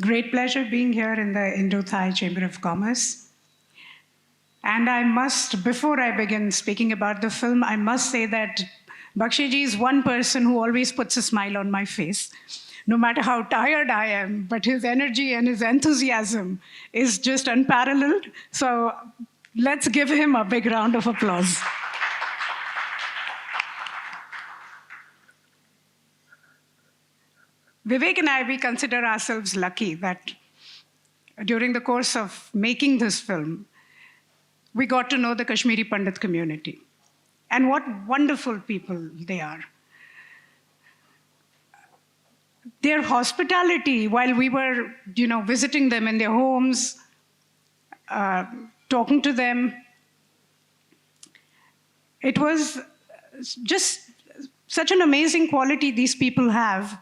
Great pleasure being here in the Indo-Thai Chamber of Commerce. And I must, before I begin speaking about the film, I must say that Bakshiji is one person who always puts a smile on my face, no matter how tired I am, but his energy and his enthusiasm is just unparalleled. So let's give him a big round of applause. Vivek and I, we consider ourselves lucky that during the course of making this film, we got to know the Kashmiri Pandit community. And what wonderful people they are. Their hospitality, while we were visiting them in their homes, talking to them, it was just such an amazing quality these people have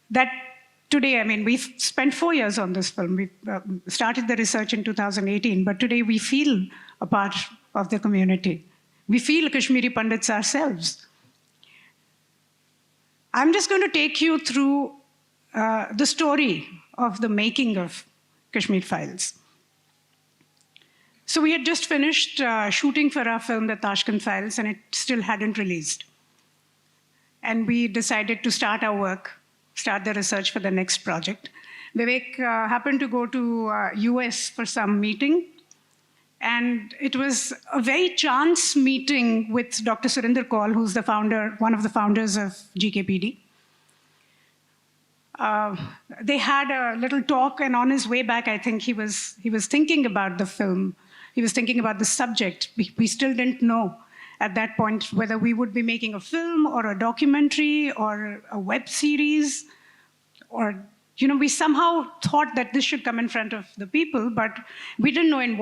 that today, I mean, we've spent 4 years on this film. We started the research in 2018, but today we feel a part of the community. We feel Kashmiri Pandits ourselves. I'm just going to take you through the story of the making of Kashmir Files. So we had just finished shooting for our film, The Tashkent Files, and it still hadn't released. And we decided to start our work, start the research for the next project. Vivek happened to go to US for some meeting, and it was a very chance meeting with Dr. Surinder Kaul, who's the founder, one of the founders of GKPD. They had a little talk, and on his way back, I think he was thinking about the film. He was thinking about the subject. We still didn't know at that point whether we would be making a film or a documentary or a web series, or we somehow thought that this should come in front of the people, but we didn't know in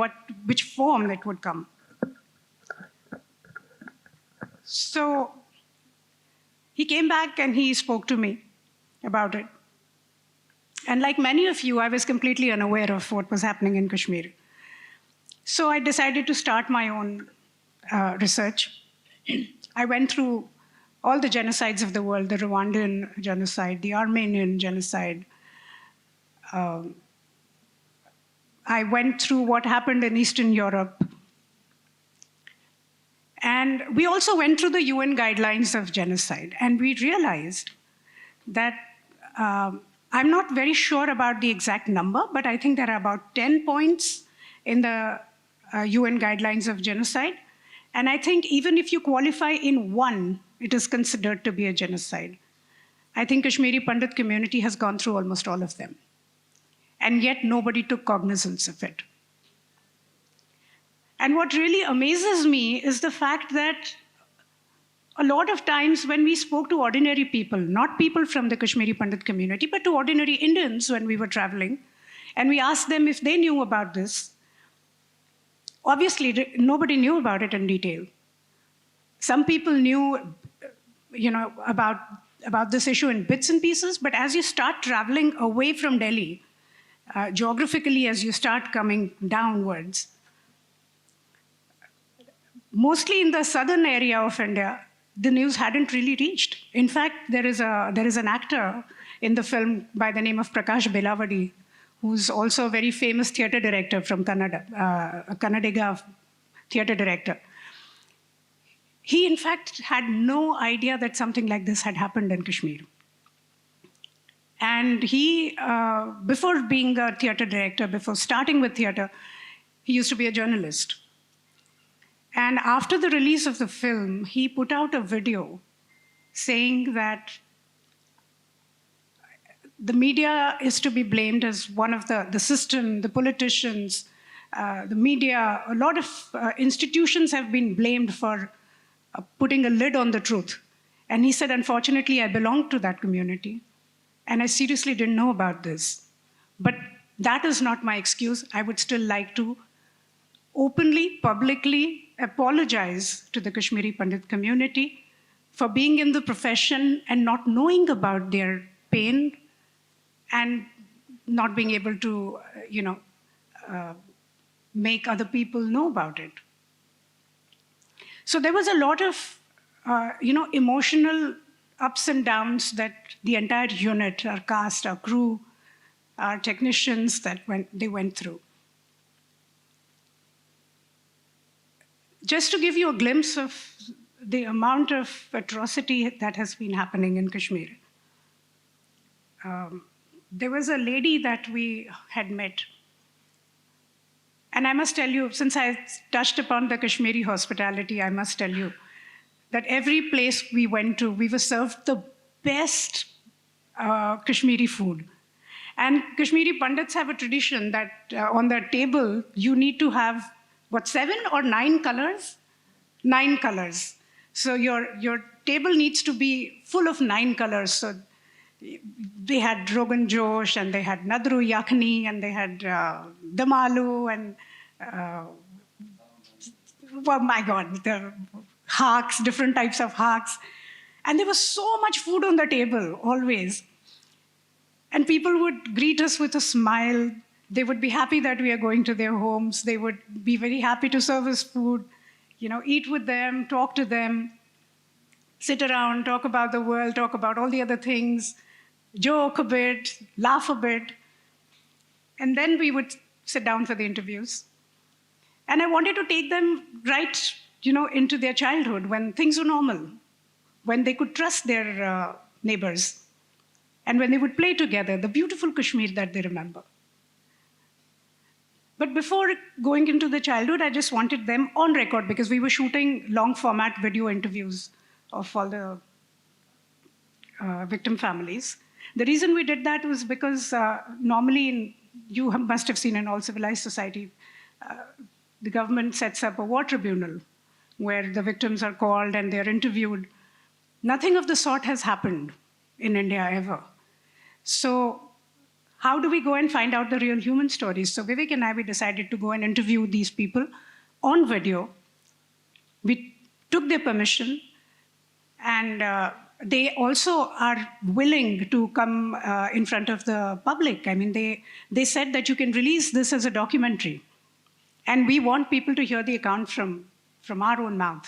which form it would come. So he came back and he spoke to me about it. And like many of you, I was completely unaware of what was happening in Kashmir. So I decided to start my own research. I went through all the genocides of the world, the Rwandan genocide, the Armenian genocide. I went through what happened in Eastern Europe. And we also went through the UN guidelines of genocide. And we realized that, I'm not very sure about the exact number, but I think there are about 10 points in the UN guidelines of genocide. And I think even if you qualify in one, it is considered to be a genocide. I think Kashmiri Pandit community has gone through almost all of them. And yet nobody took cognizance of it. And what really amazes me is the fact that a lot of times when we spoke to ordinary people, not people from the Kashmiri Pandit community, but to ordinary Indians when we were traveling, and we asked them if they knew about this, obviously nobody knew about it in detail. Some people knew about this issue in bits and pieces, but as you start traveling away from Delhi, geographically as you start coming downwards, mostly in the southern area of India, the news hadn't really reached. In fact, there is an actor in the film by the name of Prakash Belavadi, who's also a very famous theater director from Kannada, a Kannadiga theater director. He, in fact, had no idea that something like this had happened in Kashmir. And he, before being a theater director, before starting with theater, he used to be a journalist. And after the release of the film, he put out a video saying that the media is to be blamed as one of the system, the politicians, the media, a lot of institutions have been blamed for putting a lid on the truth. And he said, unfortunately, I belong to that community. And I seriously didn't know about this. But that is not my excuse. I would still like to openly, publicly apologize to the Kashmiri Pandit community for being in the profession and not knowing about their pain and not being able to, make other people know about it. So there was a lot of, emotional ups and downs that the entire unit, our cast, our crew, our technicians they went through. Just to give you a glimpse of the amount of atrocity that has been happening in Kashmir. There was a lady that we had met. And I must tell you, since I touched upon the Kashmiri hospitality, I must tell you that every place we went to, we were served the best Kashmiri food. And Kashmiri Pandits have a tradition that on the table, you need to have, 7 or 9 colors? 9 colors. So your table needs to be full of 9 colors. So they had Rogan Josh, and they had Nadru Yakhni, and they had Damalu, and oh my God, the haks, different types of haks. And there was so much food on the table, always. And people would greet us with a smile. They would be happy that we are going to their homes. They would be very happy to serve us food, eat with them, talk to them, sit around, talk about the world, talk about all the other things, joke a bit, laugh a bit. And then we would sit down for the interviews. And I wanted to take them right, into their childhood when things were normal, when they could trust their neighbors, and when they would play together, the beautiful Kashmir that they remember. But before going into the childhood, I just wanted them on record, because we were shooting long format video interviews of all the victim families. The reason we did that was because normally, you must have seen in all civilized society, the government sets up a war tribunal where the victims are called and they're interviewed. Nothing of the sort has happened in India ever. So how do we go and find out the real human stories? So Vivek and I, we decided to go and interview these people on video. We took their permission, and they also are willing to come in front of the public. I mean, they said that you can release this as a documentary. And we want people to hear the account from our own mouth,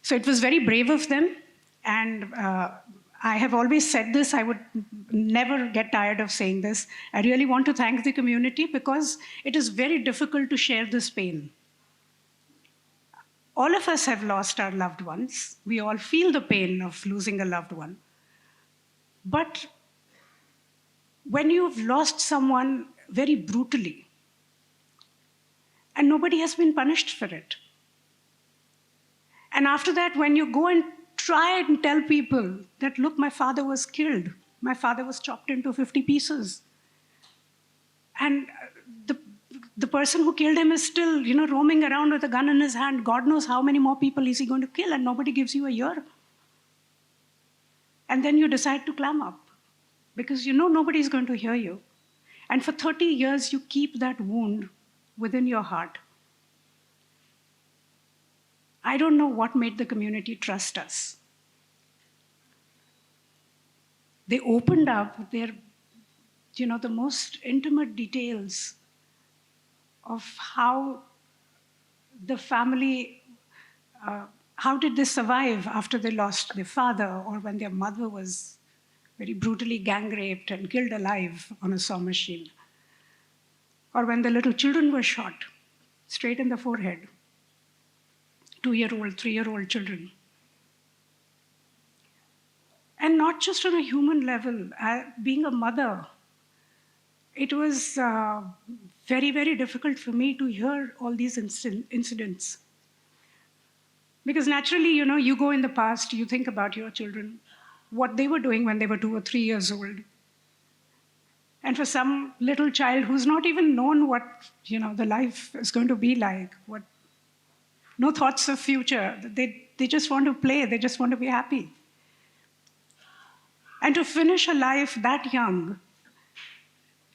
So it was very brave of them. And I have always said this, I would never get tired of saying this. I really want to thank the community, because it is very difficult to share this pain. All of us have lost our loved ones. We all feel the pain of losing a loved one. But when you've lost someone very brutally, and nobody has been punished for it, and after that, when you go and try and tell people that, look, my father was killed, my father was chopped into 50 pieces, and the person who killed him is still, roaming around with a gun in his hand. God knows how many more people is he going to kill, and nobody gives you a year. And then you decide to clam up, because nobody's going to hear you. And for 30 years, you keep that wound within your heart. I don't know what made the community trust us. They opened up their, the most intimate details of how the family, how did they survive after they lost their father, or when their mother was very brutally gang raped and killed alive on a saw machine, or when the little children were shot straight in the forehead, 2-year-old, 3-year-old children. And not just on a human level, being a mother, it was very, very difficult for me to hear all these incidents. Because naturally, you go in the past, you think about your children, what they were doing when they were 2 or 3 years old. And for some little child who's not even known what, the life is going to be like, no thoughts of future, they just want to play, they just want to be happy. And to finish a life that young,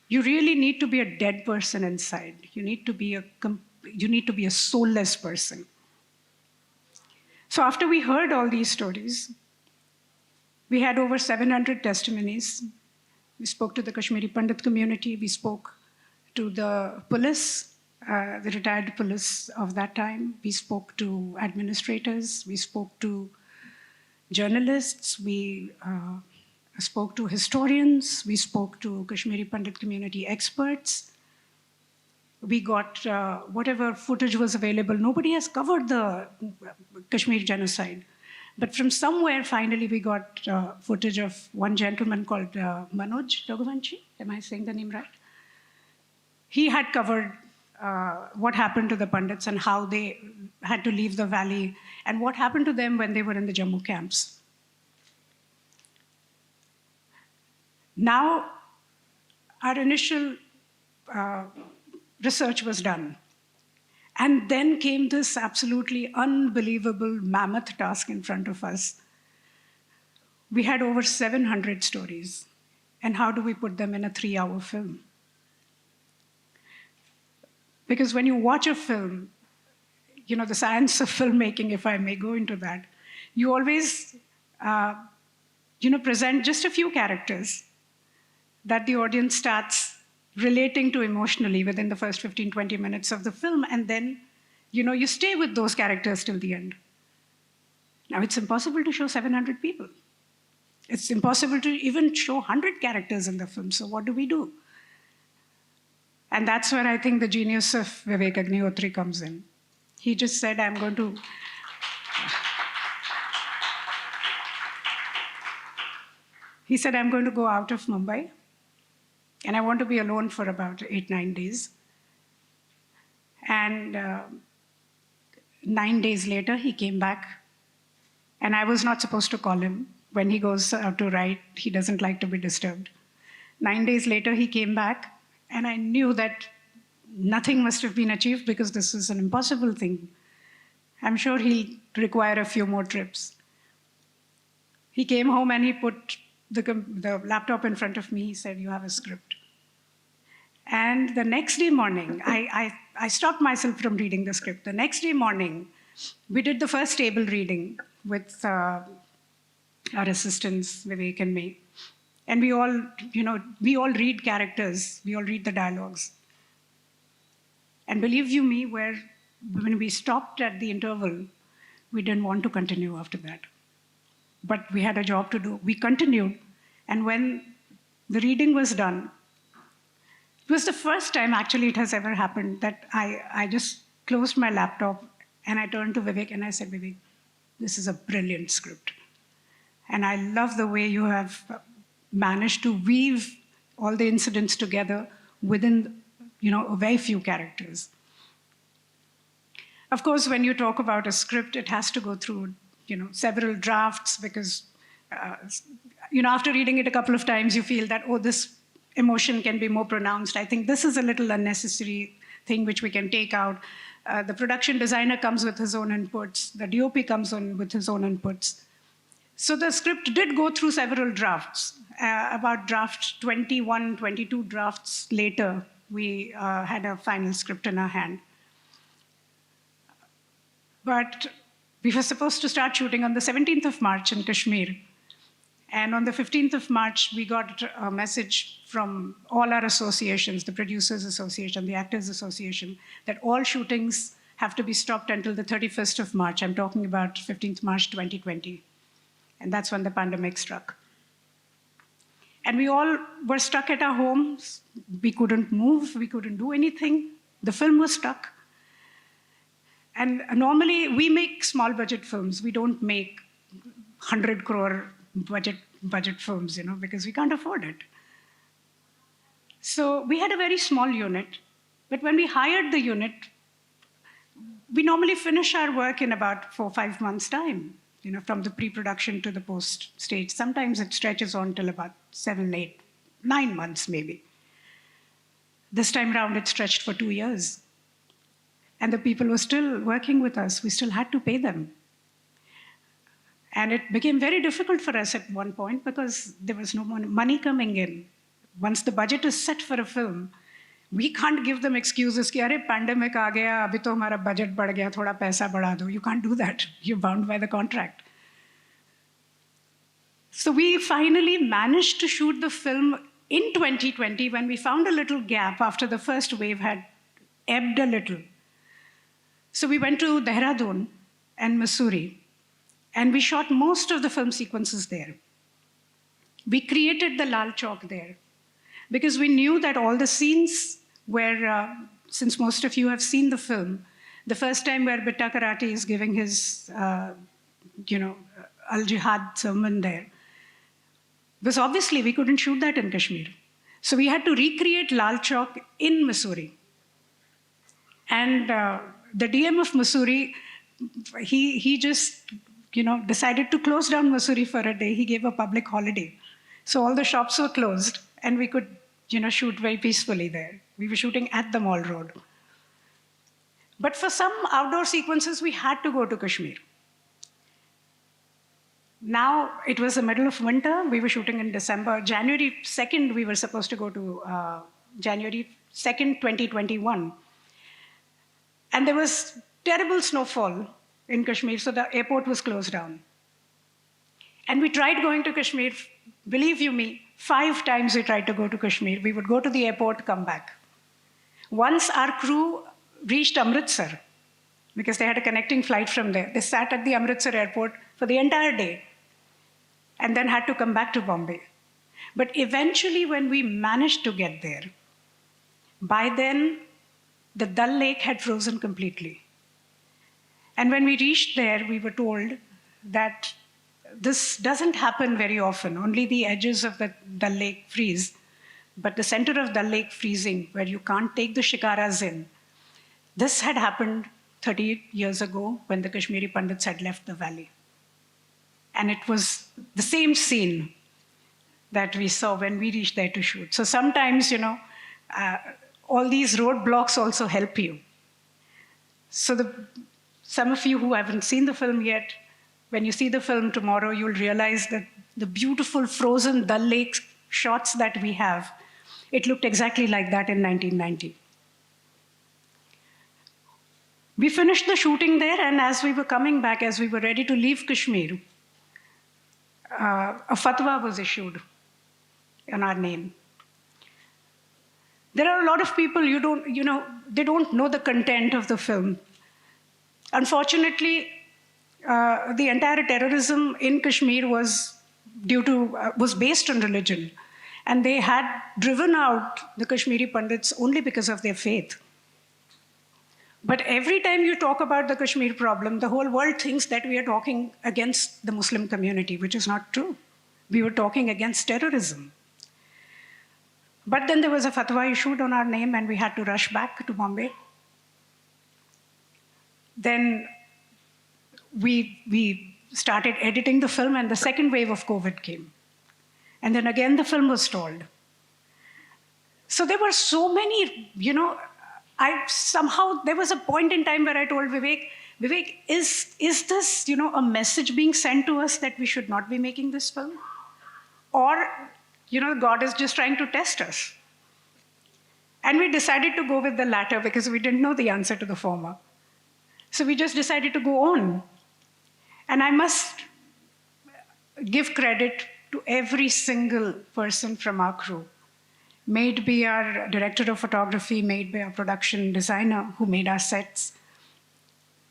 you really need to be a dead person inside. You need to be a soulless person. So after we heard all these stories, we had over 700 testimonies. We spoke to the Kashmiri Pandit community. We spoke to the police, the retired police of that time. We spoke to administrators. We spoke to journalists. We spoke to historians, we spoke to Kashmiri Pandit community experts. We got whatever footage was available. Nobody has covered the Kashmir genocide. But from somewhere, finally, we got footage of one gentleman called Manoj Raghuvanshi. Am I saying the name right? He had covered what happened to the Pandits and how they had to leave the valley and what happened to them when they were in the Jammu camps. Now, our initial research was done. And then came this absolutely unbelievable mammoth task in front of us. We had over 700 stories. And how do we put them in a 3-hour film? Because when you watch a film, you know, the science of filmmaking, if I may go into that, you always, present just a few characters that the audience starts relating to emotionally within the first 15, 20 minutes of the film, and then, you stay with those characters till the end. Now, it's impossible to show 700 people. It's impossible to even show 100 characters in the film, so what do we do? And that's where I think the genius of Vivek Agnihotri comes in. He just said, I'm going to... He said, I'm going to go out of Mumbai, and I want to be alone for about 8-9 days. And 9 days later, he came back, and I was not supposed to call him. When he goes out to write, he doesn't like to be disturbed. 9 days later, he came back, and I knew that nothing must have been achieved because this is an impossible thing. I'm sure he'll require a few more trips. He came home and he put the laptop in front of me. He said, you have a script. And the next day morning, I stopped myself from reading the script. The next day morning, we did the first table reading with our assistants, Vivek and me. And we all, we all read characters, we all read the dialogues. And believe you me, when we stopped at the interval, we didn't want to continue after that. But we had a job to do. We continued, and when the reading was done, it was the first time actually it has ever happened that I just closed my laptop and I turned to Vivek and I said, Vivek, this is a brilliant script. And I love the way you have managed to weave all the incidents together within, a very few characters. Of course, when you talk about a script, it has to go through, several drafts because, after reading it a couple of times, you feel that, oh, this emotion can be more pronounced. I think this is a little unnecessary thing which we can take out. The production designer comes with his own inputs. The DOP comes on with his own inputs. So the script did go through several drafts. About draft 21, 22 drafts later, we had a final script in our hand. But we were supposed to start shooting on the 17th of March in Kashmir. And on the 15th of March, we got a message from all our associations, the Producers Association, the Actors Association, that all shootings have to be stopped until the 31st of March. I'm talking about 15th March 2020. And that's when the pandemic struck. And we all were stuck at our homes. We couldn't move, we couldn't do anything. The film was stuck. And normally we make small budget films. We don't make 100 crore budget films, because we can't afford it. So we had a very small unit, but when we hired the unit, we normally finish our work in about 4 or 5 months' time, from the pre-production to the post stage. Sometimes it stretches on till about 7, 8, 9 months maybe. This time around, it stretched for 2 years. And the people were still working with us. We still had to pay them. And it became very difficult for us at one point because there was no money coming in. Once the budget is set for a film, we can't give them excuses कि अरे pandemic आ गया, अभी तो हमारा budget बढ़ गया, थोड़ा पैसा बढ़ा दो. You can't do that. You're bound by the contract. So we finally managed to shoot the film in 2020 when we found a little gap after the first wave had ebbed a little. So we went to Dehradun and Missouri, and we shot most of the film sequences there. We created the Lal Chowk there because we knew that all the scenes where, since most of you have seen the film, the first time where Bitta Karate is giving his, al-Jihad sermon there, because obviously we couldn't shoot that in Kashmir. So we had to recreate Lal Chowk in Mussoorie. And the DM of Mussoorie, he just, decided to close down Mussoorie for a day. He gave a public holiday. So all the shops were closed and we could, shoot very peacefully there. We were shooting at the Mall Road. But for some outdoor sequences, we had to go to Kashmir. Now, it was the middle of winter. We were shooting in December. January 2nd, we were supposed to go to January 2nd, 2021. And there was terrible snowfall in Kashmir, so the airport was closed down. And we tried going to Kashmir. Believe you me, 5 times we tried to go to Kashmir. We would go to the airport, come back. Once our crew reached Amritsar, because they had a connecting flight from there, they sat at the Amritsar airport for the entire day and then had to come back to Bombay. But eventually, when we managed to get there, by then, the Dal Lake had frozen completely. And when we reached there, we were told that this doesn't happen very often. Only the edges of the Dal Lake freeze. But the center of Dal Lake freezing, where you can't take the shikaras in, this had happened 30 years ago when the Kashmiri Pandits had left the valley. And it was the same scene that we saw when we reached there to shoot. So sometimes, all these roadblocks also help you. So some of you who haven't seen the film yet, when you see the film tomorrow, you'll realize that the beautiful frozen Dal Lake shots that we have, it looked exactly like that in 1990. We finished the shooting there, and as we were coming back, as we were ready to leave Kashmir, a fatwa was issued in our name. There are a lot of people, they don't know the content of the film. Unfortunately, the entire terrorism in Kashmir was based on religion. And they had driven out the Kashmiri Pandits only because of their faith. But every time you talk about the Kashmir problem, the whole world thinks that we are talking against the Muslim community, which is not true. We were talking against terrorism. But then there was a fatwa issued on our name and we had to rush back to Bombay. Then we started editing the film and the second wave of COVID came. And then again, the film was stalled. So there were so many, there was a point in time where I told Vivek, is this, a message being sent to us that we should not be making this film? Or, God is just trying to test us. And we decided to go with the latter because we didn't know the answer to the former. So we just decided to go on. And I must give credit to every single person from our crew. May it be our director of photography, may it be our production designer who made our sets.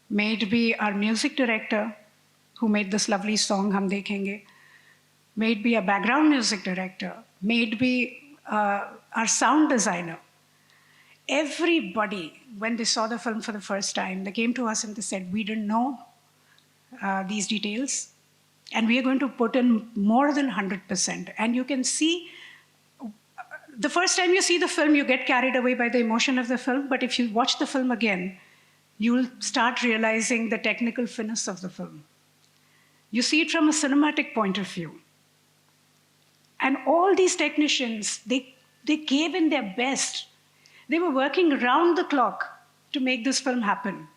May it be our music director who made this lovely song, Hum Dekhenge. May it be a background music director. May it be our sound designer. Everybody, when they saw the film for the first time, they came to us and they said, we didn't know these details, and we are going to put in more than 100%. And you can see, the first time you see the film, you get carried away by the emotion of the film, but if you watch the film again, you'll start realizing the technical finesse of the film. You see it from a cinematic point of view. And all these technicians, they gave in their best. They were working around the clock to make this film happen.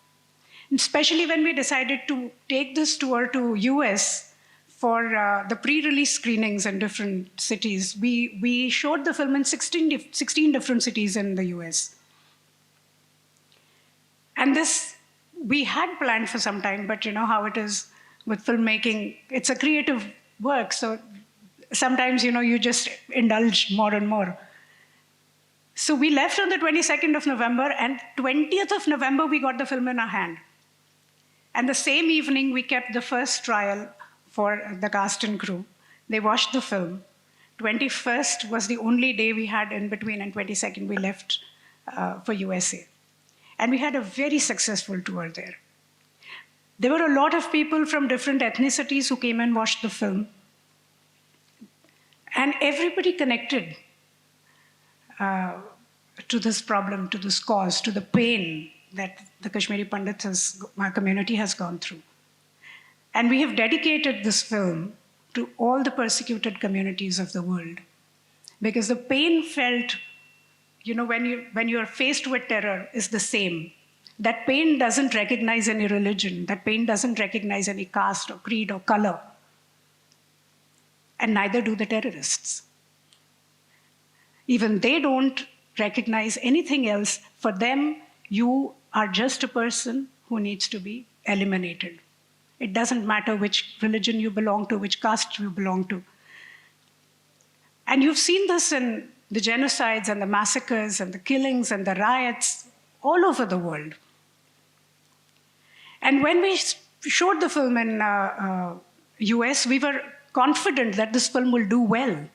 And especially when we decided to take this tour to US for the pre-release screenings in different cities, we showed the film in 16 different cities in the US. And this, we had planned for some time, but you know how it is with filmmaking, it's a creative work, so sometimes, you just indulge more and more. So we left on the 22nd of November, and 20th of November, we got the film in our hand. And the same evening, we kept the first trial for the cast and crew. They watched the film. 21st was the only day we had in between, and 22nd we left for USA. And we had a very successful tour there. There were a lot of people from different ethnicities who came and watched the film. And everybody connected to this problem, to this cause, to the pain that the Kashmiri Pandits community has gone through. And we have dedicated this film to all the persecuted communities of the world. Because the pain felt, when you are faced with terror is the same. That pain doesn't recognize any religion. That pain doesn't recognize any caste or creed or color. And neither do the terrorists. Even they don't recognize anything else. For them, you are just a person who needs to be eliminated. It doesn't matter which religion you belong to, which caste you belong to. And you've seen this in the genocides and the massacres and the killings and the riots all over the world. And when we showed the film in US, we were confident that this film will do well.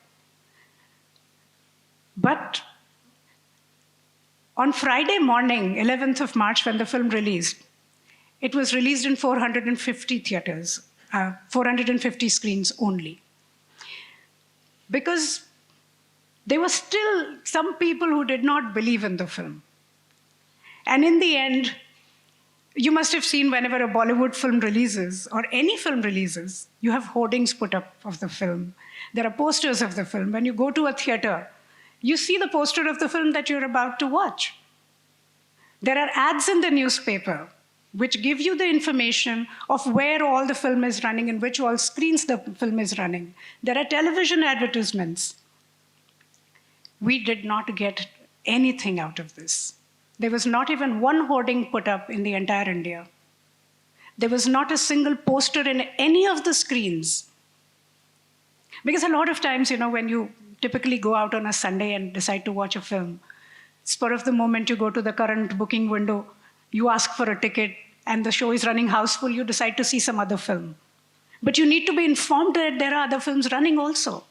But on Friday morning, 11th of March, when the film released, it was released in 450 theaters, 450 screens only. Because there were still some people who did not believe in the film. And in the end, you must have seen whenever a Bollywood film releases, or any film releases, you have hoardings put up of the film. There are posters of the film. When you go to a theater, you see the poster of the film that you're about to watch. There are ads in the newspaper which give you the information of where all the film is running and which all screens the film is running. There are television advertisements. We did not get anything out of this. There was not even one hoarding put up in the entire India. There was not a single poster in any of the screens. Because a lot of times, when you typically go out on a Sunday and decide to watch a film, spur of the moment you go to the current booking window, you ask for a ticket, and the show is running houseful, you decide to see some other film. But you need to be informed that there are other films running also.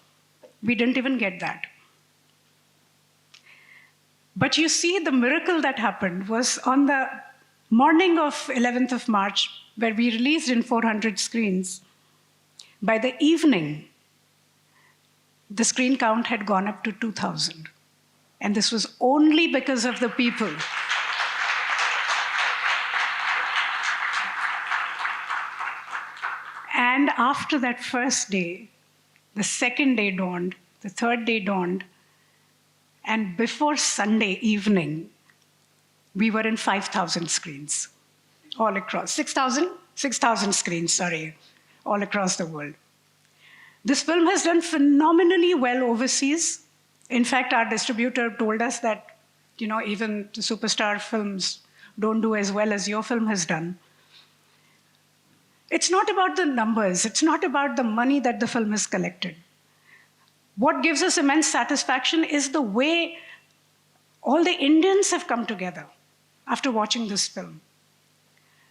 We didn't even get that. But you see, the miracle that happened was on the morning of 11th of March, where we released in 400 screens. By the evening, the screen count had gone up to 2,000. And this was only because of the people. And after that first day, the second day dawned, the third day dawned, and before Sunday evening, we were in 5,000 screens, all across. 6,000? 6,000 screens, sorry, all across the world. This film has done phenomenally well overseas. In fact, our distributor told us that, even the superstar films don't do as well as your film has done. It's not about the numbers. It's not about the money that the film has collected. What gives us immense satisfaction is the way all the Indians have come together after watching this film,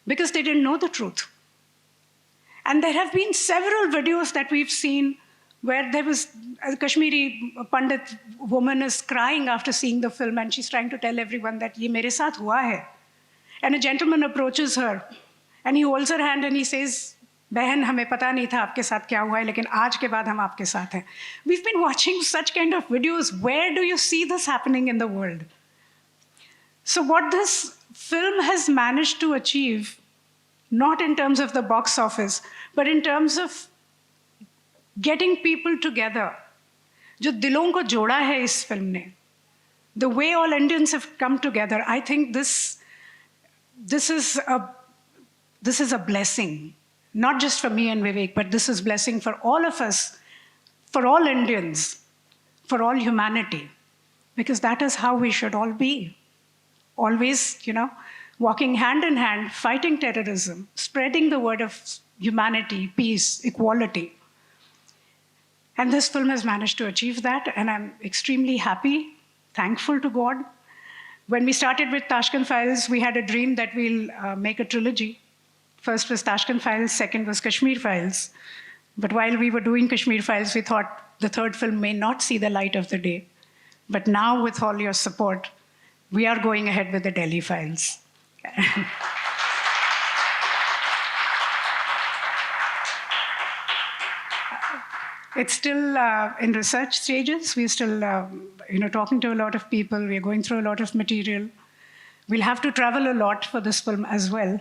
because they didn't know the truth. And there have been several videos that we've seen where there was a Kashmiri Pandit woman is crying after seeing the film, and she's trying to tell everyone that ye mere saath hua hai. And a gentleman approaches her, and he holds her hand and he says, बहन हमें पता नहीं था आपके साथ क्या हुआ है, लेकिन आज के बाद हम आपके साथ हैं. We've been watching such kind of videos. Where do you see this happening in the world? So what this film has managed to achieve, not in terms of the box office, but in terms of getting people together, जो दिलों को जोड़ा है इस film ने, the way all Indians have come together, I think this is a blessing. Not just for me and Vivek, but this is blessing for all of us, for all Indians, for all humanity, because that is how we should all be. Always, walking hand in hand, fighting terrorism, spreading the word of humanity, peace, equality. And this film has managed to achieve that, and I'm extremely happy, thankful to God. When we started with Tashkent Files, we had a dream that we'll make a trilogy. First was Tashkent Files, second was Kashmir Files. But while we were doing Kashmir Files, we thought, the third film may not see the light of the day. But now, with all your support, we are going ahead with the Delhi files. It's still in research stages. We're still talking to a lot of people. We're going through a lot of material. We'll have to travel a lot for this film as well.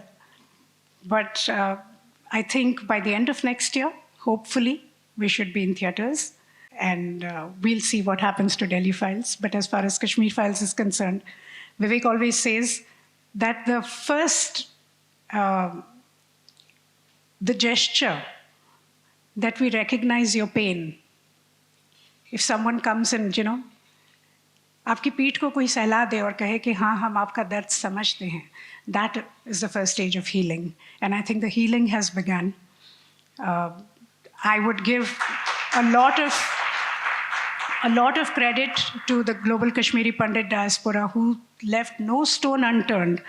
But I think by the end of next year, hopefully, we should be in theaters. And we'll see what happens to Delhi Files. But as far as Kashmir Files is concerned, Vivek always says that the first, the gesture that we recognize your pain. If someone comes and, आपकी पीठ को कोई सहला दे और कहे कि हाँ हम आपका दर्द समझते हैं, that is the first stage of healing. And I think the healing has begun. I would give a lot of credit to the global Kashmiri Pandit diaspora who left no stone unturned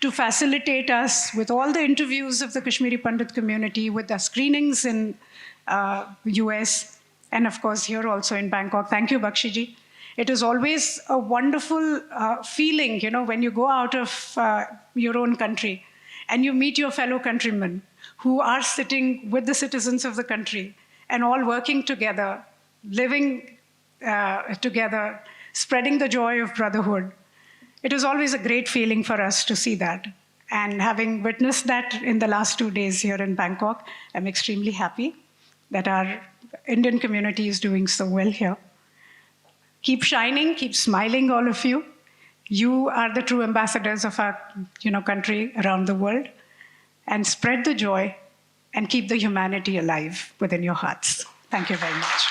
to facilitate us with all the interviews of the Kashmiri Pandit community, with the screenings in US, and of course here also in Bangkok. Thank you, Bakshiji. It is always a wonderful feeling, when you go out of your own country and you meet your fellow countrymen who are sitting with the citizens of the country and all working together, living together, spreading the joy of brotherhood. It is always a great feeling for us to see that. And having witnessed that in the last 2 days here in Bangkok, I'm extremely happy that our Indian community is doing so well here. Keep shining, keep smiling, all of you. You are the true ambassadors of our country around the world. And spread the joy and keep the humanity alive within your hearts. Thank you very much.